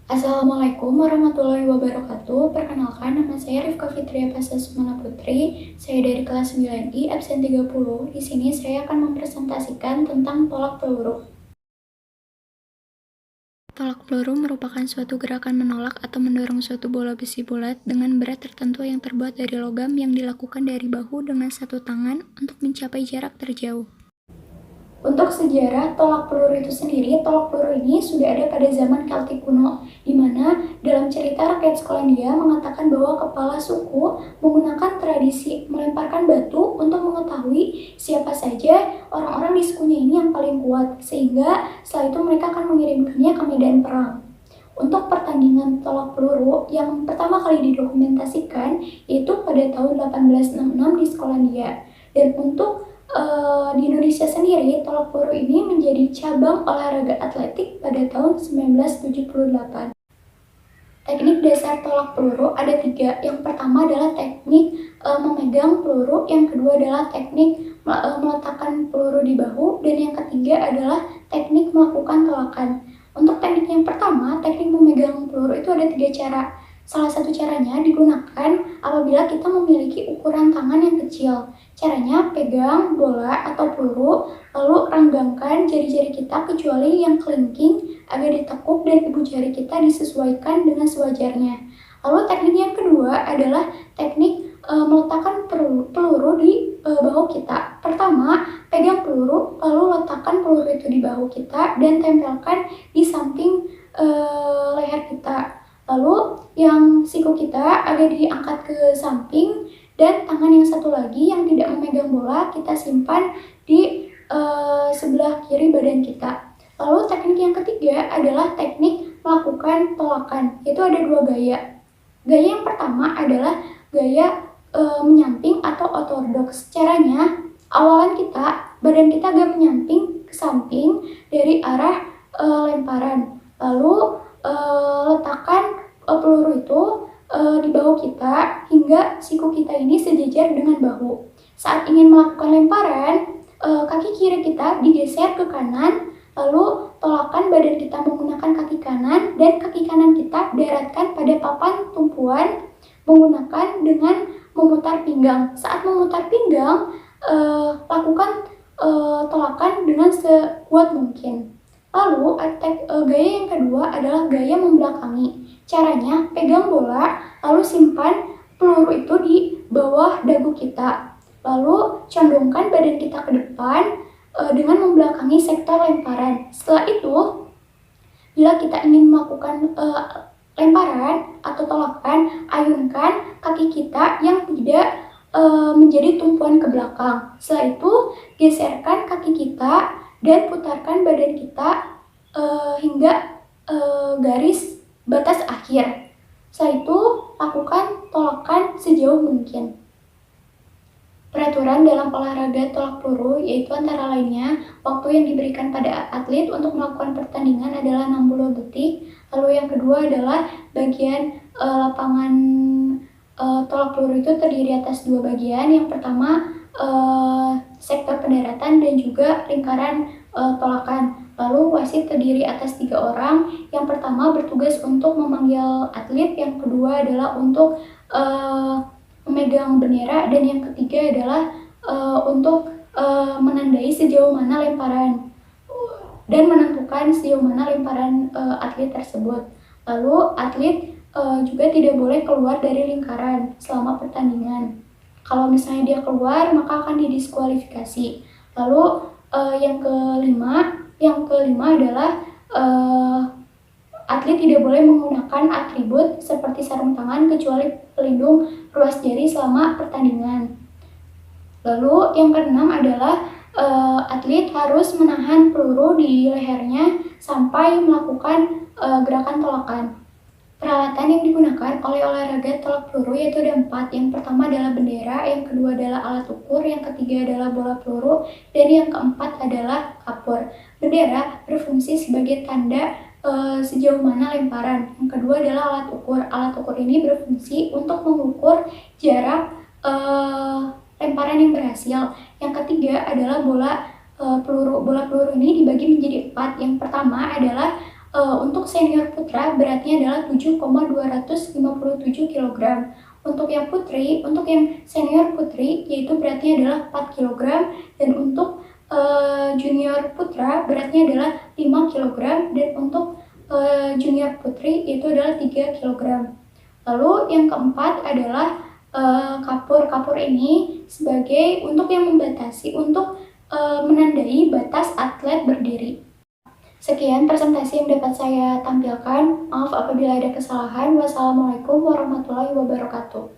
Assalamualaikum warahmatullahi wabarakatuh. Perkenalkan, nama saya Rifka Fitria Pasasumana Putri. Saya dari kelas 9I, absen 30. Di sini saya akan mempresentasikan tentang tolak peluru. Tolak peluru merupakan suatu gerakan menolak atau mendorong suatu bola besi bulat dengan berat tertentu yang terbuat dari logam yang dilakukan dari bahu dengan satu tangan untuk mencapai jarak terjauh. Untuk sejarah tolak peluru itu sendiri, tolak peluru ini sudah ada pada zaman Keltik kuno, di mana dalam cerita rakyat Skotlandia mengatakan bahwa kepala suku menggunakan tradisi melemparkan batu untuk mengetahui siapa saja orang-orang di sukunya ini yang paling kuat, sehingga setelah itu mereka akan mengirimkannya ke medan perang. Untuk pertandingan tolak peluru yang pertama kali didokumentasikan yaitu pada tahun 1866 di Skotlandia. Dan untuk di Indonesia sendiri, tolak peluru ini menjadi cabang olahraga atletik pada tahun 1978. Teknik dasar tolak peluru ada 3. Yang pertama adalah teknik memegang peluru, yang kedua adalah teknik meletakkan peluru di bahu, dan yang ketiga adalah teknik melakukan tolakan. Untuk teknik yang pertama, teknik memegang peluru itu ada 3 cara. Salah satu caranya digunakan apabila kita memiliki ukuran tangan yang kecil. Caranya pegang bola atau peluru, lalu renggangkan jari-jari kita kecuali yang kelingking agar ditekuk dan ibu jari kita disesuaikan dengan sewajarnya. Lalu teknik yang kedua adalah teknik meletakkan peluru di bahu kita. Pertama, pegang peluru, lalu letakkan peluru itu di bahu kita dan tempelkan di samping leher kita. Lalu yang siku kita agak diangkat ke samping dan tangan yang satu lagi yang tidak memegang bola kita simpan di sebelah kiri badan kita. Lalu teknik yang ketiga adalah teknik melakukan tolakan. Itu ada 2 gaya. Gaya yang pertama adalah gaya menyamping atau ortodoks. Caranya, awalan kita, badan kita agak menyamping ke samping dari arah lemparan. Lalu letakkan peluru itu di bahu kita hingga siku kita ini sejajar dengan bahu. Saat ingin melakukan lemparan, kaki kiri kita digeser ke kanan, lalu tolakan badan kita menggunakan kaki kanan dan kaki kanan kita daratkan pada papan tumpuan menggunakan dengan memutar pinggang. Saat memutar pinggang, lakukan tolakan dengan sekuat mungkin. Lalu gaya yang kedua adalah gaya membelakangi. Caranya, pegang bola, lalu simpan peluru itu di bawah dagu kita. Lalu condongkan badan kita ke depan dengan membelakangi sektor lemparan. Setelah itu, bila kita ingin melakukan lemparan atau tolakan, ayunkan kaki kita yang tidak menjadi tumpuan ke belakang. Setelah itu, geserkan kaki kita dan putarkan badan kita hingga garis batas akhir. Setelah itu, lakukan tolakan sejauh mungkin. Peraturan dalam olahraga tolak peluru yaitu antara lainnya, waktu yang diberikan pada atlet untuk melakukan pertandingan adalah 60 detik. Lalu yang kedua adalah bagian lapangan tolak peluru itu terdiri atas 2 bagian. Yang pertama sektor pendaratan dan juga lingkaran tolakan. Lalu wasit terdiri atas 3 orang. Yang pertama bertugas untuk memanggil atlet, yang kedua adalah untuk memegang bendera, dan yang ketiga adalah untuk menandai sejauh mana lemparan dan menentukan sejauh mana lemparan atlet tersebut. Lalu atlet juga tidak boleh keluar dari lingkaran selama pertandingan. Kalau misalnya dia keluar, maka akan didiskualifikasi. Lalu yang kelima adalah atlet tidak boleh menggunakan atribut seperti sarung tangan kecuali pelindung ruas jari selama pertandingan. Lalu yang keenam adalah atlet harus menahan peluru di lehernya sampai melakukan gerakan tolakan. Peralatan yang digunakan oleh olahraga tolak peluru yaitu ada 4. Yang pertama adalah bendera, yang kedua adalah alat ukur, yang ketiga adalah bola peluru, dan yang keempat adalah kapur. Bendera berfungsi sebagai tanda sejauh mana lemparan. Yang kedua adalah alat ukur. Alat ukur ini berfungsi untuk mengukur jarak lemparan yang berhasil. Yang ketiga adalah bola peluru. Bola peluru ini dibagi menjadi 4. Yang pertama adalah Untuk senior putra beratnya adalah 7,257 kg. Untuk yang senior putri yaitu beratnya adalah 4 kg, dan untuk junior putra beratnya adalah 5 kg, dan untuk junior putri yaitu adalah 3 kg. Lalu yang keempat adalah kapur. Kapur ini sebagai untuk yang membatasi, untuk menandai batas atlet berdiri. Sekian presentasi yang dapat saya tampilkan. Maaf apabila ada kesalahan. Wassalamualaikum warahmatullahi wabarakatuh.